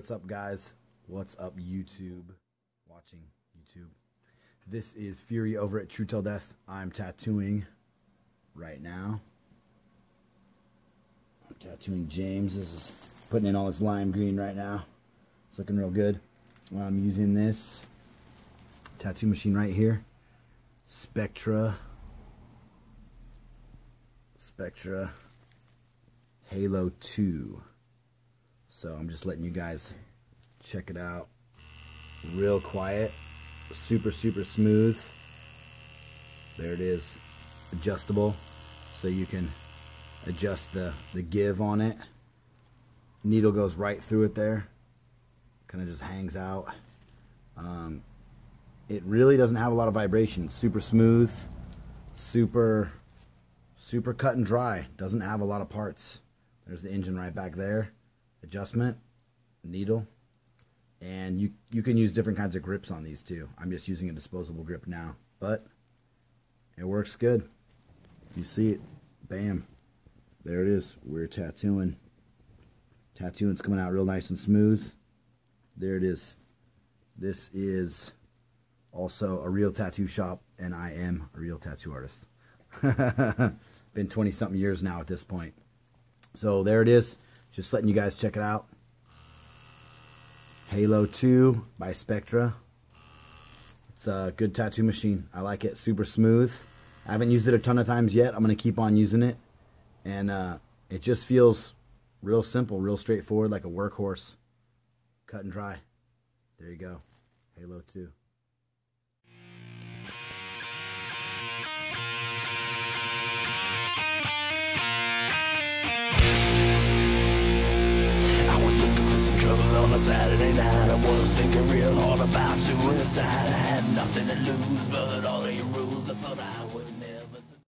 what's up, guys? What's up, YouTube? Watching YouTube. This is Fury over at True Till Death. I'm tattooing right now. I'm tattooing James. This is putting in all this lime green right now. It's looking real good. I'm using this tattoo machine right here. Spektra Halo 2. So I'm just letting you guys check it out. Real quiet. Super smooth. There it is. Adjustable. So you can adjust the give on it. Needle goes right through it there. Kind of just hangs out. It really doesn't have a lot of vibration. Super smooth. Super cut and dry. Doesn't have a lot of parts. There's the engine right back there. Adjustment. Needle. And you can use different kinds of grips on these too. I'm just using a disposable grip now. But it works good. You see it. Bam. There it is. We're tattooing. Tattooing's coming out real nice and smooth. There it is. This is also a real tattoo shop, and I am a real tattoo artist. Been 20-something years now at this point. So there it is. Just letting you guys check it out. Halo 2 by Spektra. It's a good tattoo machine. I like it. Super smooth. I haven't used it a ton of times yet. I'm going to keep on using it. And it just feels real simple, real straightforward, like a workhorse. Cut and dry. There you go. Halo 2. Trouble on a Saturday night. I was thinking real hard about suicide. I had nothing to lose but all of your rules. I thought I would